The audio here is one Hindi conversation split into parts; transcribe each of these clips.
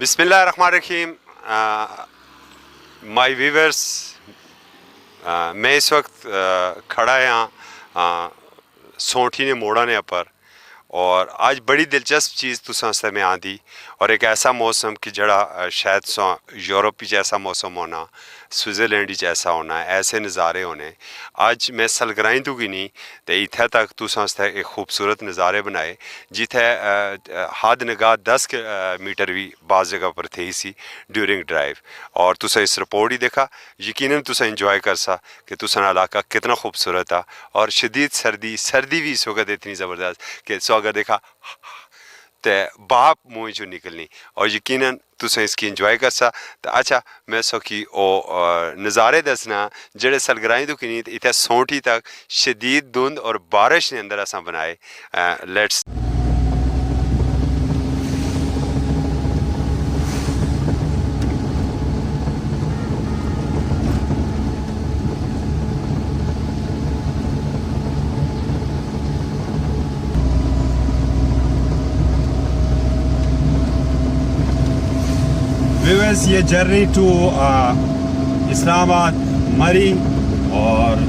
बिस्मिल्लाहिर्रहमानिर्रहीम। माय व्यूवर्स, मैं इस वक्त खड़ा यहाँ सोंठी ने मोड़ा ने पर और आज बड़ी दिलचस्प चीज़ तुसां आस्ते मैं आंदी और एक ऐसा मौसम कि जड़ा शायद यूरोप जैसा मौसम होना, स्विट्ज़रलैंड जैसा होना, ऐसे नज़ारे होने। आज मैं सलग्राई दूँगी नहीं तो इत्थे तक तुसां आस्ते एक खूबसूरत नज़ारे बनाए जिथे हद निगाह 10 मीटर भी बाज़ जगह पर थी सी ड्यूरिंग ड्राइव। और तुसा इस रिपोर्ट ही देखा, यकीनन तुसा इंजॉय कर सा कि तुसा इलाका कितना खूबसूरत आ। और शदीद सर्दी भी इस वक्त इतनी ज़बरदस्त कि अगर देखा तो बाप मुँह चो निकलनी और यकीनन तुसें इसकी इंजॉय कर सा। तो अच्छा मैं सौखी ओ नज़ारे दसना जेड़े सलग्राई तो किनी इतने सोंठी तक शदीद धुंध और बारिश ने अंदर असा बनाए। लेट्स व्यूअर्स, ये जर्नी टू इस्लामाबाद मरी। और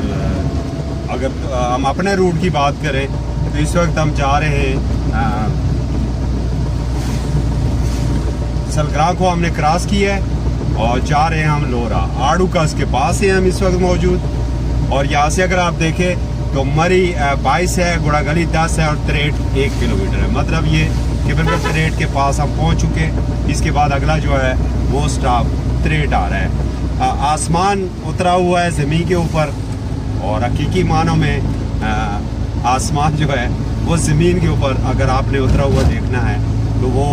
अगर हम अपने रूट की बात करें तो इस वक्त हम जा रहे हैं सलग्रां को हमने क्रॉस किया है और जा रहे हैं हम लोरा आड़ूकस के पास हैं हम इस वक्त मौजूद। और यहाँ से अगर आप देखें तो मरी 22 है, गुड़ागली 10 है और त्रेट 1 किलोमीटर है। मतलब ये कि बिल्कुल त्रेट के पास हम पहुँच चुके। इसके बाद अगला जो है वो स्टॉप त्रेट आ रहा है। आसमान उतरा हुआ है ज़मीन के ऊपर और हकीकी मानों में आसमान जो है वो ज़मीन के ऊपर अगर आपने उतरा हुआ देखना है तो वो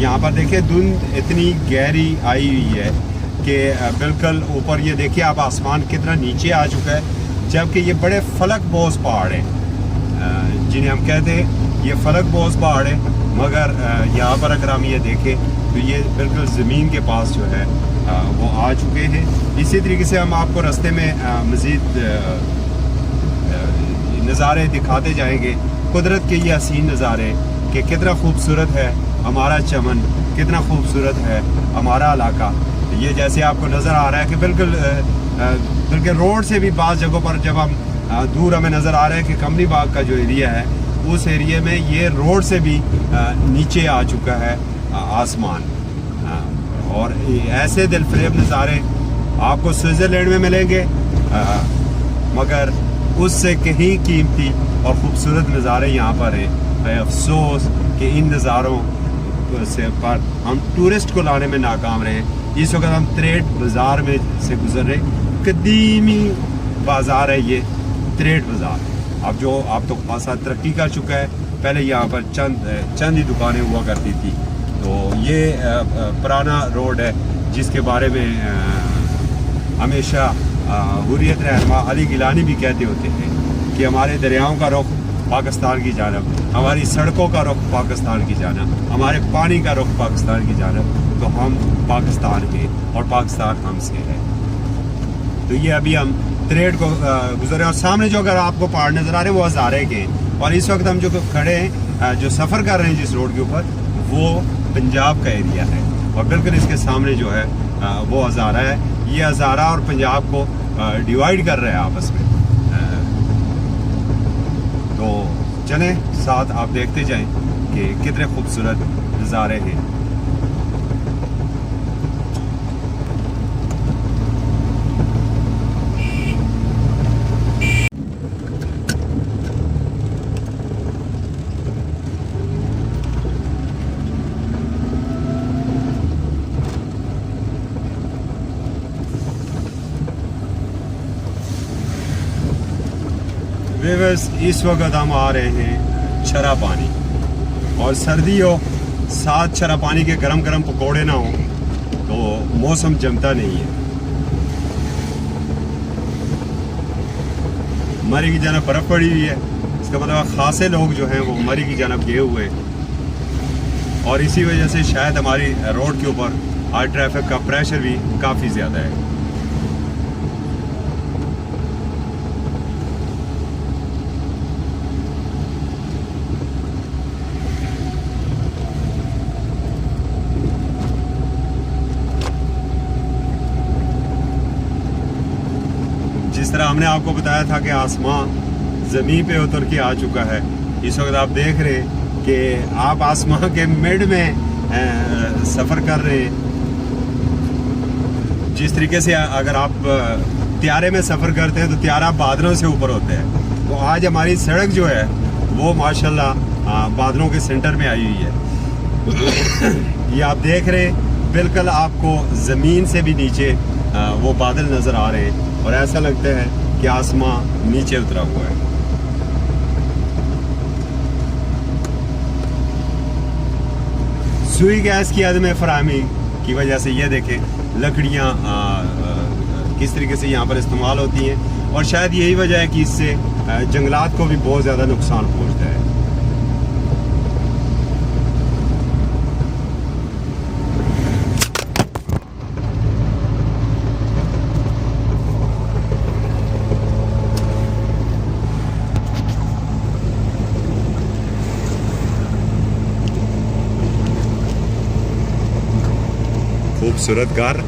यहाँ पर देखिए धुंध इतनी गहरी आई हुई है कि बिल्कुल ऊपर ये देखिए आप आसमान कितना नीचे आ चुका है। जबकि ये बड़े फलक बोझ पहाड़ हैं जिन्हें हम कहते हैं ये फलक बोझ पहाड़ है। मगर यहाँ पर अगर हम ये देखें तो ये बिल्कुल ज़मीन के पास जो है वो आ चुके हैं। इसी तरीके से हम आपको रास्ते में मज़ीद नज़ारे दिखाते जाएंगे, कुदरत के ये हसीन नज़ारे कि कितना खूबसूरत है हमारा चमन, कितना खूबसूरत है हमारा इलाका। ये जैसे आपको नज़र आ रहा है कि बिल्कुल रोड से भी बाज़ जगहों पर जब हम दूर हमें नज़र आ रहा है कि कमरी बाग का जो एरिया है उस एरिया में ये रोड से भी नीचे आ चुका है आसमान। और ऐसे दिलफरेब नज़ारे आपको स्विट्ज़रलैंड में मिलेंगे मगर उससे कहीं कीमती और ख़ूबसूरत नज़ारे यहाँ पर हैं। अफसोस कि इन नज़ारों से पर हम टूरिस्ट को लाने में नाकाम रहे। इस वक्त हम त्रेट बाज़ार में से गुजर रहे, कदीमी बाज़ार है ये त्रेट बाज़ार। अब तो खासा तरक्की कर चुका है। पहले यहाँ पर चंद ही दुकानें हुआ करती थी। तो ये पुराना रोड है जिसके बारे में हमेशा हुर्रियत रहनुमा अली गिलानी भी कहते होते हैं कि हमारे दरियाओं का रुख पाकिस्तान की जानब, हमारी सड़कों का रुख पाकिस्तान की जानब, हमारे पानी का रुख पाकिस्तान की जानब। तो हम पाकिस्तान हैं और पाकिस्तान हमसे है। तो ये अभी हम त्रेट को गुजरे और सामने जो अगर आपको पहाड़ नज़र आ रहे हैं वो हज़ारे के। और इस वक्त हम जो खड़े हैं जो सफ़र कर रहे हैं जिस रोड के ऊपर वो पंजाब का एरिया है और बिल्कुल इसके सामने जो है वो हज़ारा है। ये हज़ारा और पंजाब को डिवाइड कर रहे हैं आपस में। तो चलें साथ आप देखते जाएं कि कितने खूबसूरत नज़ारे हैं। व्यूअर्स, इस वक्त हम आ रहे हैं छरा पानी और सर्दी हो साथ छरा पानी के गरम गरम पकोड़े ना हो तो मौसम जमता नहीं है। मरी की जानब बर्फ़ पड़ी हुई है, इसका मतलब खासे लोग जो हैं वो मरी की जानब गए हुए और इसी वजह से शायद हमारी रोड के ऊपर आज ट्रैफिक का प्रेशर भी काफ़ी ज़्यादा है। जिस तरह हमने आपको बताया था कि आसमां ज़मीन पे उतर के आ चुका है, इस वक्त आप देख रहे हैं कि आप आसमां के मिड में सफ़र कर रहे हैं। जिस तरीके से अगर आप त्यारे में सफ़र करते हैं तो त्यारा बादलों से ऊपर होते हैं, तो आज हमारी सड़क जो है वो माशाल्लाह बादलों के सेंटर में आई हुई है। ये आप देख रहे हैं बिल्कुल आपको ज़मीन से भी नीचे वो बादल नज़र आ रहे हैं और ऐसा लगता है कि आसमां नीचे उतरा हुआ है। सुई गैस की अदम फराहमी की वजह से ये देखें लकड़ियाँ किस तरीके से यहाँ पर इस्तेमाल होती हैं, और शायद यही वजह है कि इससे जंगलात को भी बहुत ज़्यादा नुकसान पहुँचता है। खूबसूरत घर,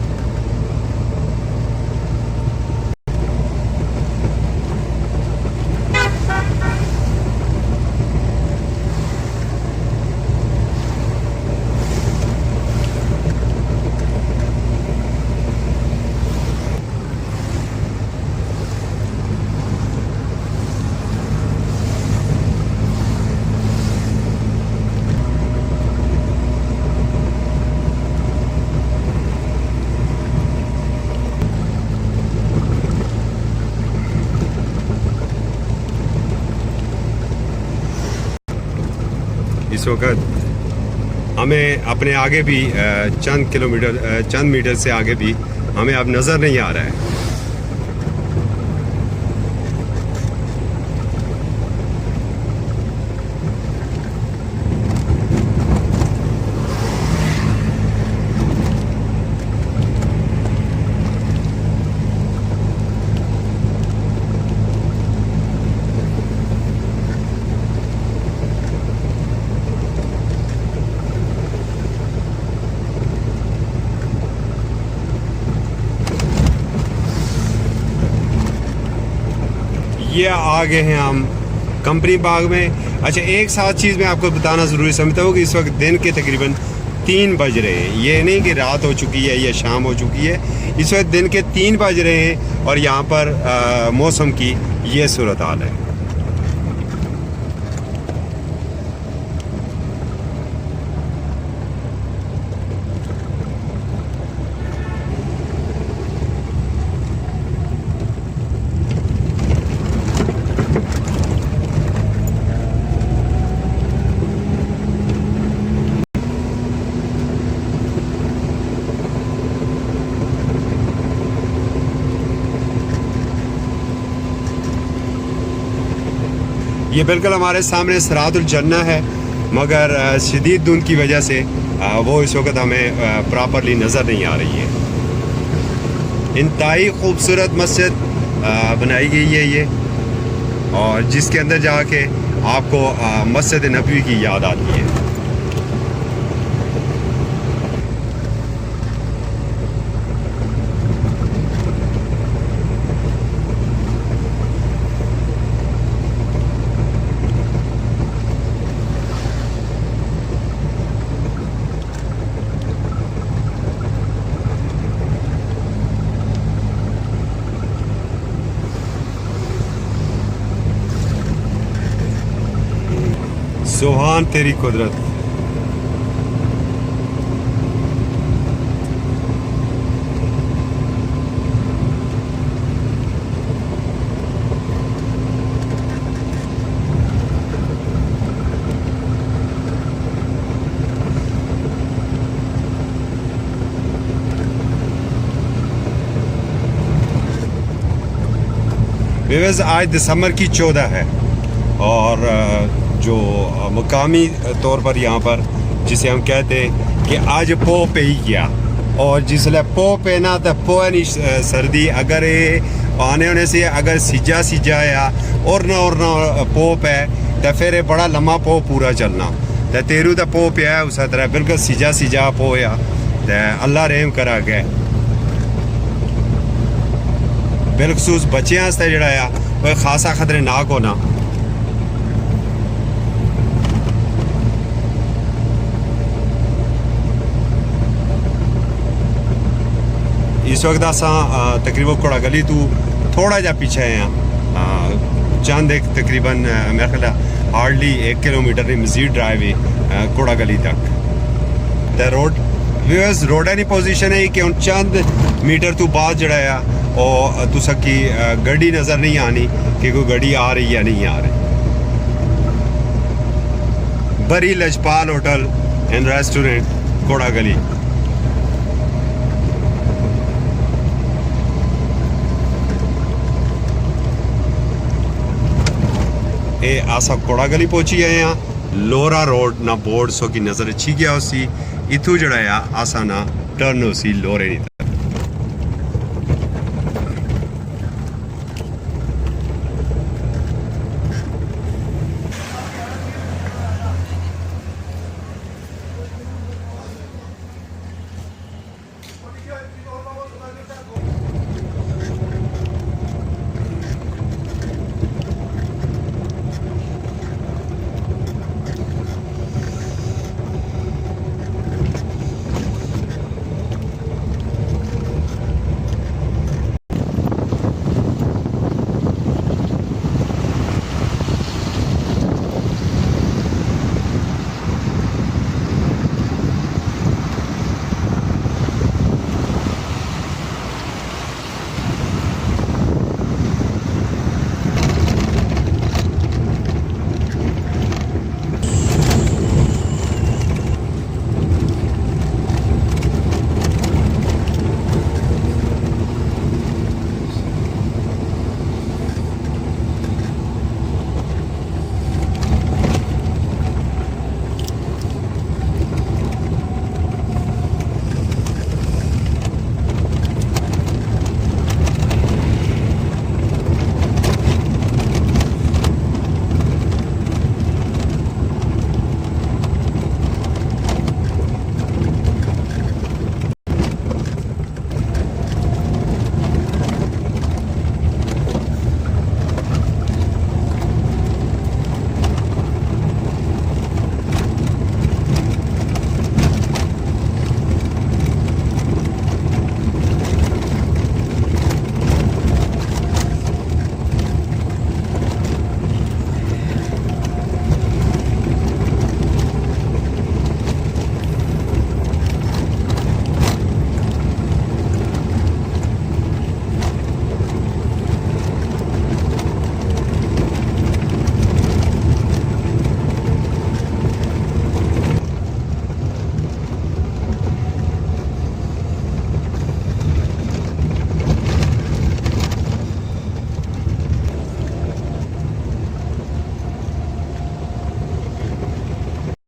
इस वक्त हमें अपने आगे भी चंद मीटर से आगे भी हमें अब नज़र नहीं आ रहा है। ये आ गए हैं हम कंपनी बाग में। अच्छा, एक साथ चीज़ मैं आपको बताना ज़रूरी समझता हूँ कि इस वक्त दिन के तकरीबन 3 बज रहे हैं। ये नहीं कि रात हो चुकी है या शाम हो चुकी है, इस वक्त दिन के 3 बज रहे हैं और यहाँ पर मौसम की ये सूरत हाल है। ये बिल्कुल हमारे सामने सिरातुल जन्ना है, मगर शदीद धुंध की वजह से वो इस वक्त हमें प्रॉपरली नज़र नहीं आ रही है। इंतहाई खूबसूरत मस्जिद बनाई गई है ये, और जिसके अंदर जाके आपको मस्जिद नबवी की याद आती है। सुभान तेरी कुदरत। व्यूअर्स, आज दिसंबर की 14 है और जो मुकामी तौर पर यहाँ पर जिसे हम कहते हैं कि आज पो पे ही गया, और जिसले पो पे ना तो पो नहीं सर्दी अगर ये आने होने से अगर सिजा या और ना पो पे तो फिर बड़ा लम्मा पो पूरा चलना तो तेरू तो पो पे है उस तरह बिल्कुल सिजा पो या तो अल्लाह रहम करा गए। बिलखसूस बच्चें आस्तै जेह्ड़ा ओह् खासा खतरनाक होना। इस वक्त अस तकरीबन घोड़ा गली तू थोड़ा जा पीछे हैं, चंद एक तकरीबन मेरे ख्याल हार्डली 1 किलोमीटर की मजीद ड्राइव है घोड़ा गली तक। तो रोड व्यूअर्स रोडा की पोजीशन है कि हम चंद मीटर तो बाद जड़ा और तुसा की गड्डी नज़र नहीं आनी कि कोई गड्डी आ रही या नहीं आ रही। बरी लजपाल होटल एंड रेस्टोरेंट घोड़ा गली। ये आसा घोड़ा गली पहुंची गए हैं। लोरा रोड ना बोर्ड सो की नज़र अच्छी गया उसी इथू जड़ा आसा ना टर्न उसी लोरे